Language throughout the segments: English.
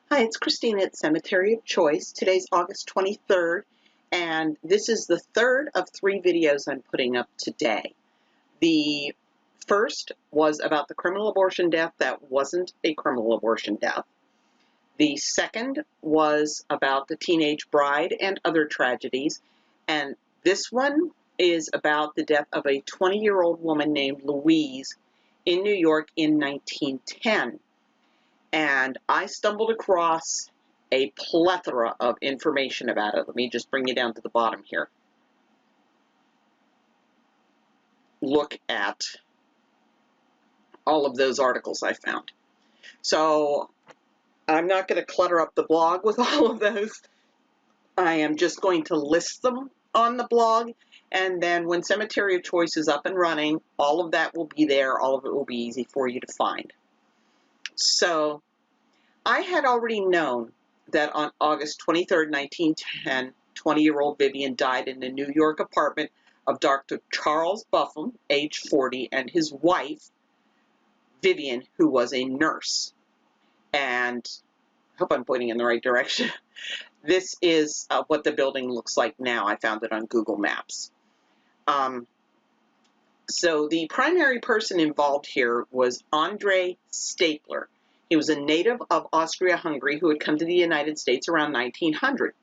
Hi, it's Christine at Cemetery of Choice. Today's August 23rd, and this is the third of 3 videos I'm putting up today. The first was about the criminal abortion death that wasn't a criminal abortion death. The second was about the teenage bride and other tragedies, and this one is about the death of a 20-year-old woman named Louise in New York in 1910. And I stumbled across a plethora of information about it. Let me just bring you down to the bottom here. Look at all of those articles I found. So I'm not going to clutter up the blog with all of those. I am just going to list them on the blog, and then when Cemetery of Choice is up and running, all of that will be there. All of it will be easy for you to find. So I had already known that on August 23, 1910, 20-year-old Vivian died in a New York apartment of Dr. Charles Buffum, age 40, and his wife, Vivian, who was a nurse. And I hope I'm pointing in the right direction. This is what the building looks like now. I found it on Google Maps. So the primary person involved here was Andre Stapler. He was a native of Austria-Hungary who had come to the United States around 1900.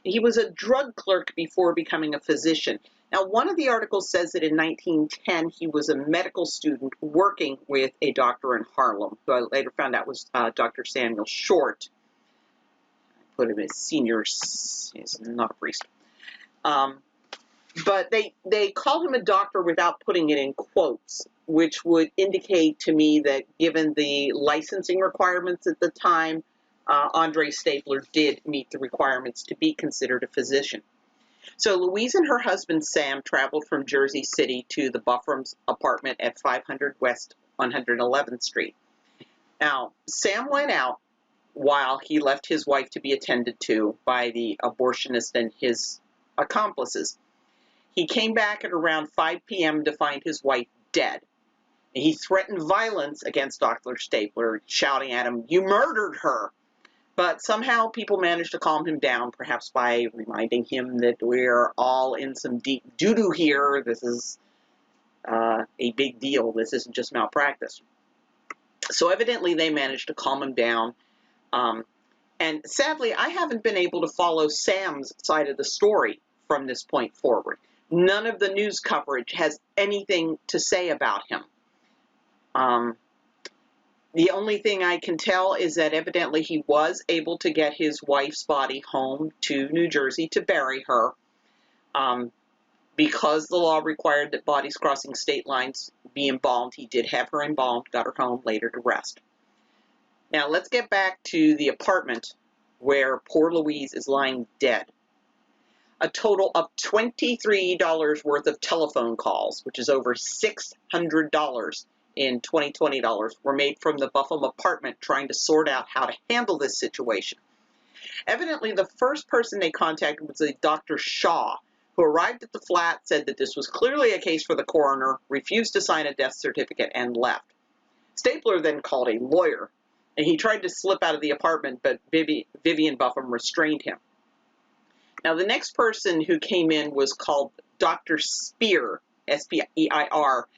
He was a drug clerk before becoming a physician. Now, one of the articles says that in 1910 he was a medical student working with a doctor in Harlem, who I later found out was Dr. Samuel Short. I put him as senior, he's not a priest. But they called him a doctor without putting it in quotes, which would indicate to me that given the licensing requirements at the time, Andre Stapler did meet the requirements to be considered a physician. So Louise and her husband Sam traveled from Jersey City to the Buffum's apartment at 500 West 111th Street. Now, Sam went out while he left his wife to be attended to by the abortionist and his accomplices. He came back at around 5 p.m. to find his wife dead. He threatened violence against Dr. Stapler, shouting at him, "You murdered her!" But somehow people managed to calm him down, perhaps by reminding him that we're all in some deep doo-doo here. This is a big deal. This isn't just malpractice. So evidently they managed to calm him down. And sadly, I haven't been able to follow Sam's side of the story from this point forward. None of the news coverage has anything to say about him. The only thing I can tell is that evidently he was able to get his wife's body home to New Jersey to bury her. Because the law required that bodies crossing state lines be embalmed, he did have her embalmed, got her home later to rest. Now let's get back to the apartment where poor Louise is lying dead. A total of $23 worth of telephone calls, which is over $600 in 2020 dollars, were made from the Buffum apartment trying to sort out how to handle this situation. Evidently, the first person they contacted was a Dr. Shaw, who arrived at the flat, said that this was clearly a case for the coroner, refused to sign a death certificate, and left. Stapler then called a lawyer, and he tried to slip out of the apartment, but Vivian Buffum restrained him. Now, the next person who came in was called Dr. Spear, S-P-E-I-R,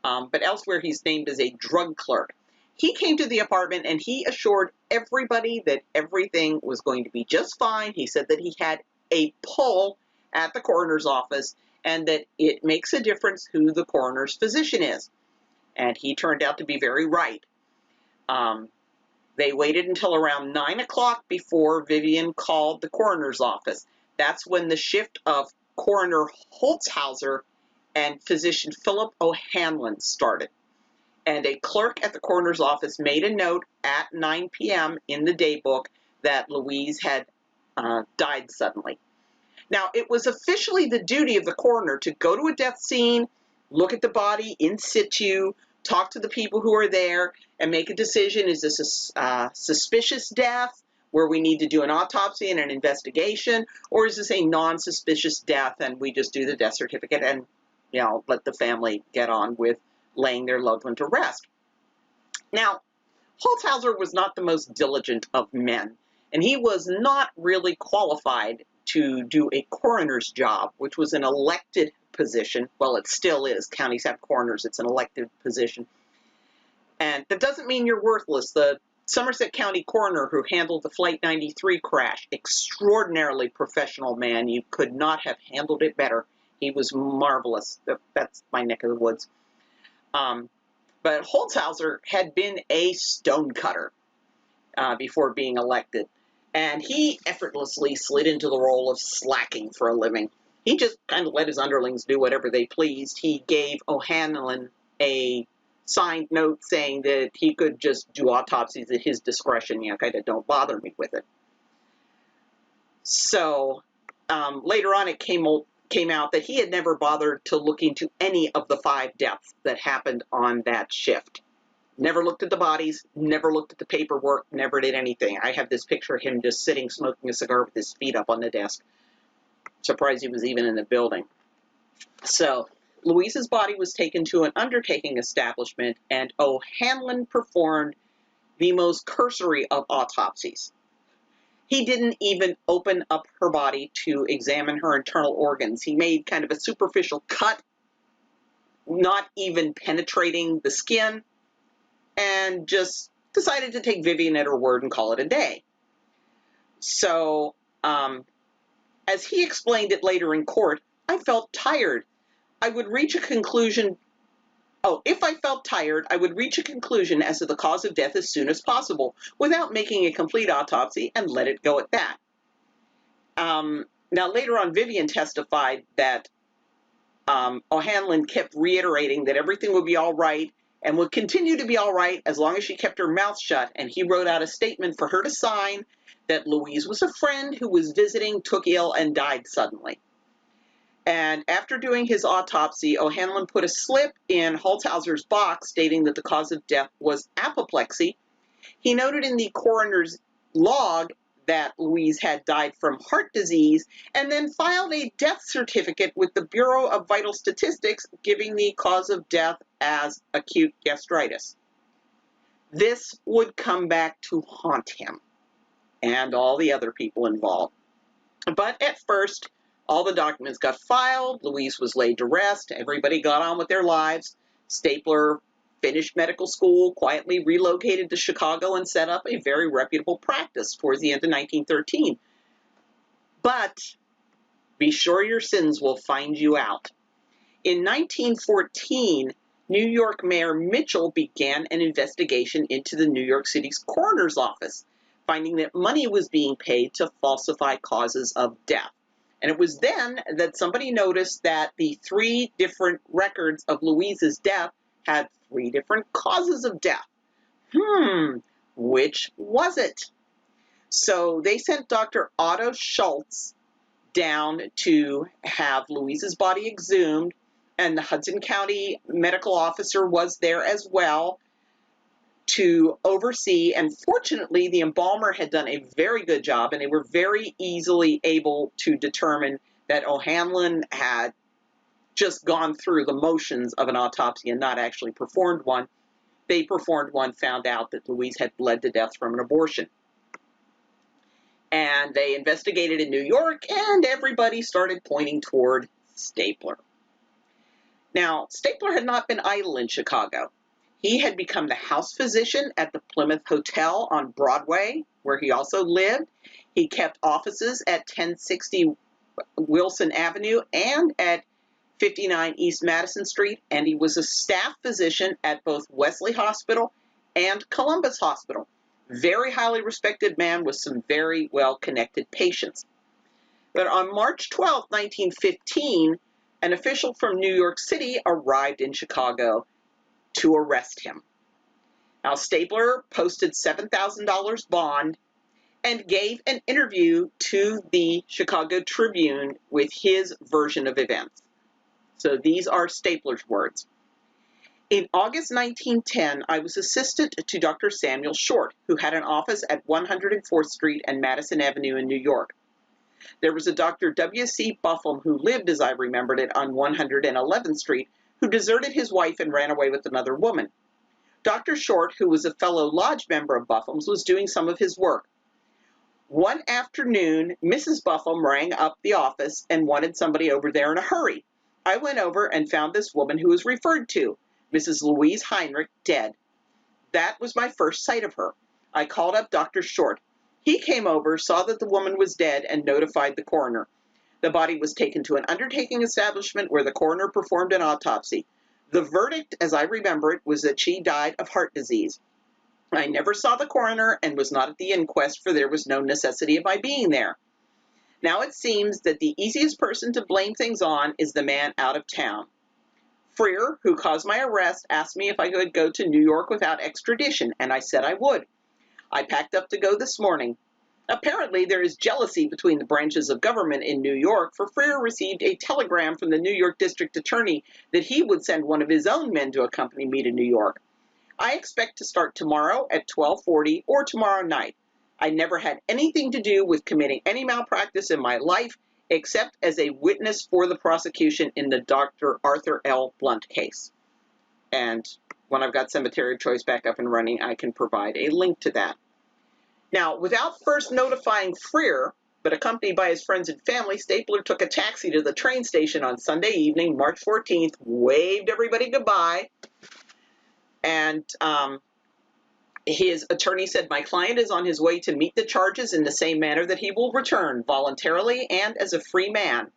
but elsewhere he's named as a drug clerk. He came to the apartment and he assured everybody that everything was going to be just fine. He said that he had a pull at the coroner's office and that it makes a difference who the coroner's physician is. And he turned out to be very right. They waited until around 9 o'clock before Vivian called the coroner's office. That's when the shift of Coroner Holzhauser and physician Philip O'Hanlon started. And a clerk at the coroner's office made a note at 9 p.m. in the day book that Louise had died suddenly. Now, it was officially the duty of the coroner to go to a death scene, look at the body in situ, talk to the people who are there, and make a decision. Is this a suspicious death where we need to do an autopsy and an investigation, or is this a non-suspicious death and we just do the death certificate and, you know, let the family get on with laying their loved one to rest? Now, Holzhauser was not the most diligent of men. And he was not really qualified to do a coroner's job, which was an elected position. Well, it still is. Counties have coroners. It's an elected position. And that doesn't mean you're worthless. The Somerset County coroner who handled the Flight 93 crash, extraordinarily professional man. You could not have handled it better. He was marvelous. That's my neck of the woods. But Holzhauser had been a stonecutter before being elected. And he effortlessly slid into the role of slacking for a living. He just kind of let his underlings do whatever they pleased. He gave O'Hanlon a signed note saying that he could just do autopsies at his discretion. Kind of don't bother me with it. So later on it came out that he had never bothered to look into any of the 5 deaths that happened on that shift. Never looked at the bodies, never looked at the paperwork, never did anything. I have this picture of him just sitting smoking a cigar with his feet up on the desk. Surprised he was even in the building. So Louise's body was taken to an undertaking establishment, and O'Hanlon performed the most cursory of autopsies. He didn't even open up her body to examine her internal organs. He made kind of a superficial cut, not even penetrating the skin, and just decided to take Vivian at her word and call it a day. So, as he explained it later in court, I felt tired. I would reach a conclusion. If I felt tired, I would reach a conclusion as to the cause of death as soon as possible, without making a complete autopsy, and let it go at that. Now, later on, Vivian testified that O'Hanlon kept reiterating that everything would be all right, and would continue to be all right as long as she kept her mouth shut, and he wrote out a statement for her to sign that Louise was a friend who was visiting, took ill, and died suddenly. And after doing his autopsy, O'Hanlon put a slip in Holzhauser's box stating that the cause of death was apoplexy. He noted in the coroner's log that Louise had died from heart disease, and then filed a death certificate with the Bureau of Vital Statistics giving the cause of death as acute gastritis. This would come back to haunt him and all the other people involved. But at first, all the documents got filed, Louise was laid to rest, everybody got on with their lives. Stapler finished medical school, quietly relocated to Chicago, and set up a very reputable practice towards the end of 1913. But be sure your sins will find you out. In 1914, New York Mayor Mitchell began an investigation into the New York City's coroner's office, finding that money was being paid to falsify causes of death. And it was then that somebody noticed that the 3 different records of Louise's death had 3 different causes of death. Which was it? So they sent Dr. Otto Schultz down to have Louise's body exhumed, and the Hudson County medical officer was there as well to oversee. And fortunately, the embalmer had done a very good job, and they were very easily able to determine that O'Hanlon had just gone through the motions of an autopsy and not actually performed one. They performed one, found out that Louise had bled to death from an abortion. And they investigated in New York, and everybody started pointing toward Stapler. Now, Stapler had not been idle in Chicago. He had become the house physician at the Plymouth Hotel on Broadway, where he also lived. He kept offices at 1060 Wilson Avenue and at 59 East Madison Street, and he was a staff physician at both Wesley Hospital and Columbus Hospital. Very highly respected man with some very well-connected patients. But on March 12, 1915, an official from New York City arrived in Chicago to arrest him. Now, Stapler posted $7,000 bond and gave an interview to the Chicago Tribune with his version of events. So these are Stapler's words. In August 1910, I was assistant to Dr. Samuel Short, who had an office at 104th Street and Madison Avenue in New York. There was a Dr. W.C. Buffum who lived, as I remembered it, on 111th Street, who deserted his wife and ran away with another woman. Dr. Short, who was a fellow lodge member of Buffum's, was doing some of his work. One afternoon, Mrs. Buffum rang up the office and wanted somebody over there in a hurry. I went over and found this woman who was referred to, Mrs. Louise Heinrich, dead. That was my first sight of her. I called up Dr. Short. He came over, saw that the woman was dead, and notified the coroner. The body was taken to an undertaking establishment where the coroner performed an autopsy. The verdict, as I remember it, was that she died of heart disease. I never saw the coroner and was not at the inquest, for there was no necessity of my being there. Now it seems that the easiest person to blame things on is the man out of town. Freer, who caused my arrest, asked me if I could go to New York without extradition, and I said I would. I packed up to go this morning. Apparently, there is jealousy between the branches of government in New York, for Freer received a telegram from the New York District Attorney that he would send one of his own men to accompany me to New York. I expect to start tomorrow at 12:40 or tomorrow night. I never had anything to do with committing any malpractice in my life, except as a witness for the prosecution in the Dr. Arthur L. Blunt case. And when I've got Cemetery of Choice back up and running, I can provide a link to that. Now, without first notifying Freer, but accompanied by his friends and family, Stapler took a taxi to the train station on Sunday evening, March 14th, waved everybody goodbye, and his attorney said, "My client is on his way to meet the charges in the same manner that he will return, voluntarily and as a free man."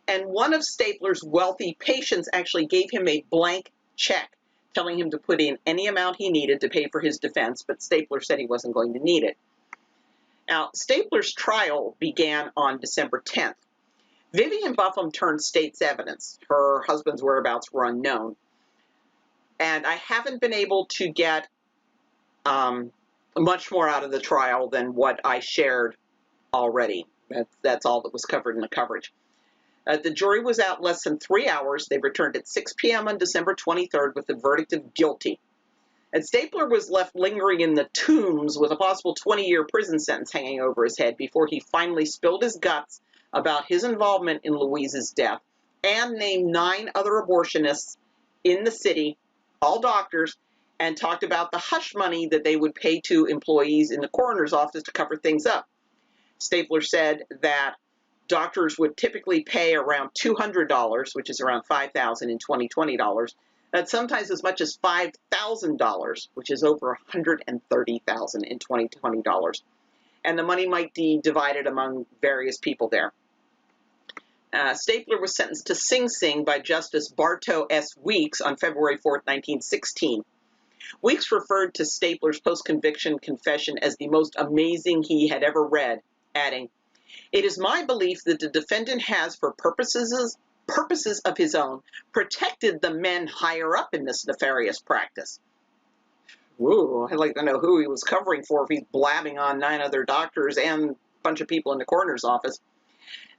And one of Stapler's wealthy patients actually gave him a blank check, telling him to put in any amount he needed to pay for his defense, but Stapler said he wasn't going to need it. Now, Stapler's trial began on December 10th. Vivian Buffum turned state's evidence. Her husband's whereabouts were unknown. And I haven't been able to get much more out of the trial than what I shared already. That's all that was covered in the coverage. The jury was out less than 3 hours. They returned at 6 p.m. on December 23rd with a verdict of guilty. And Stapler was left lingering in the tombs with a possible 20-year prison sentence hanging over his head before he finally spilled his guts about his involvement in Louise's death and named 9 other abortionists in the city, all doctors, and talked about the hush money that they would pay to employees in the coroner's office to cover things up. Stapler said that doctors would typically pay around $200, which is around $5,000 in 2020 dollars, and sometimes as much as $5,000, which is over $130,000 in 2020 dollars. And the money might be divided among various people there. Stapler was sentenced to Sing Sing by Justice Bartow S. Weeks on February 4, 1916. Weeks referred to Stapler's post-conviction confession as the most amazing he had ever read, adding, "It is my belief that the defendant has, for purposes of his own, protected the men higher up in this nefarious practice." Woo, I'd like to know who he was covering for if he's blabbing on 9 other doctors and a bunch of people in the coroner's office.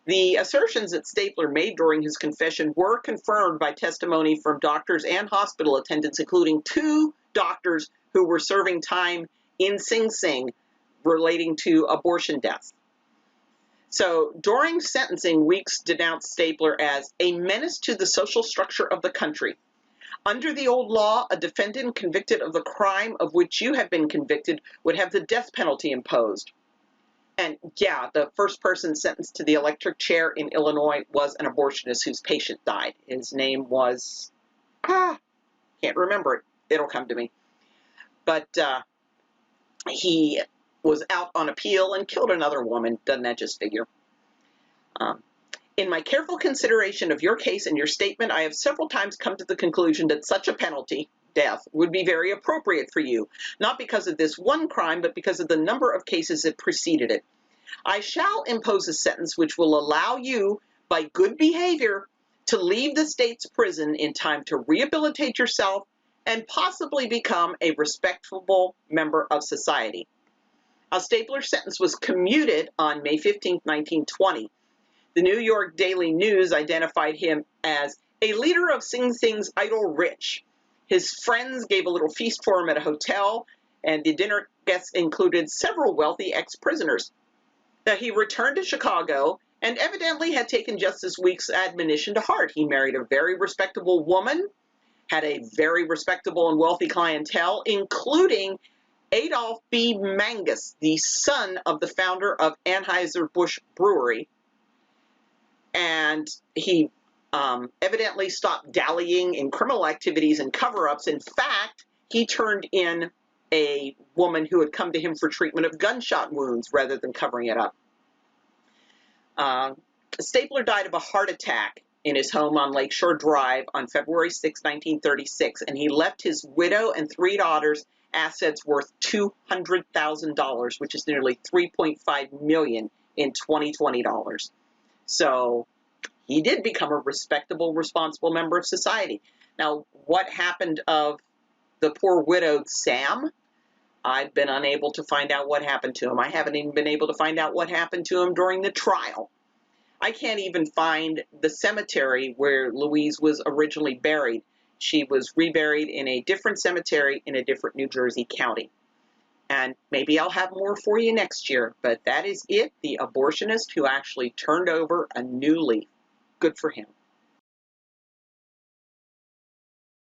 The assertions that Stapler made during his confession were confirmed by testimony from doctors and hospital attendants, including 2 doctors who were serving time in Sing Sing relating to abortion deaths. So during sentencing, Weeks denounced Stapler as a menace to the social structure of the country. Under the old law, a defendant convicted of the crime of which you have been convicted would have the death penalty imposed. And yeah, the first person sentenced to the electric chair in Illinois was an abortionist whose patient died. His name was, can't remember it. It'll come to me. But he was out on appeal and killed another woman. Doesn't that just figure? In my careful consideration of your case and your statement, I have several times come to the conclusion that such a penalty, death, would be very appropriate for you, not because of this one crime, but because of the number of cases that preceded it. I shall impose a sentence which will allow you, by good behavior, to leave the state's prison in time to rehabilitate yourself and possibly become a respectable member of society. Stapler's sentence was commuted on May 15, 1920. The New York Daily News identified him as a leader of Sing Sing's idle rich. His friends gave a little feast for him at a hotel, and the dinner guests included several wealthy ex-prisoners. He returned to Chicago and evidently had taken Justice Weeks' admonition to heart. He married a very respectable woman, had a very respectable and wealthy clientele, including Adolph B. Mangus, the son of the founder of Anheuser-Busch Brewery, and he evidently stopped dallying in criminal activities and cover-ups. In fact, he turned in a woman who had come to him for treatment of gunshot wounds rather than covering it up. Stapler died of a heart attack in his home on Lakeshore Drive on February 6, 1936, and he left his widow and 3 daughters assets worth $200,000, which is nearly $3.5 million in 2020 dollars. So he did become a respectable, responsible member of society. Now, what happened of the poor widowed Sam? I've been unable to find out what happened to him. I haven't even been able to find out what happened to him during the trial. I can't even find the cemetery where Louise was originally buried. She was reburied in a different cemetery in a different New Jersey county. And maybe I'll have more for you next year, but that is it, the abortionist who actually turned over a new leaf. Good for him.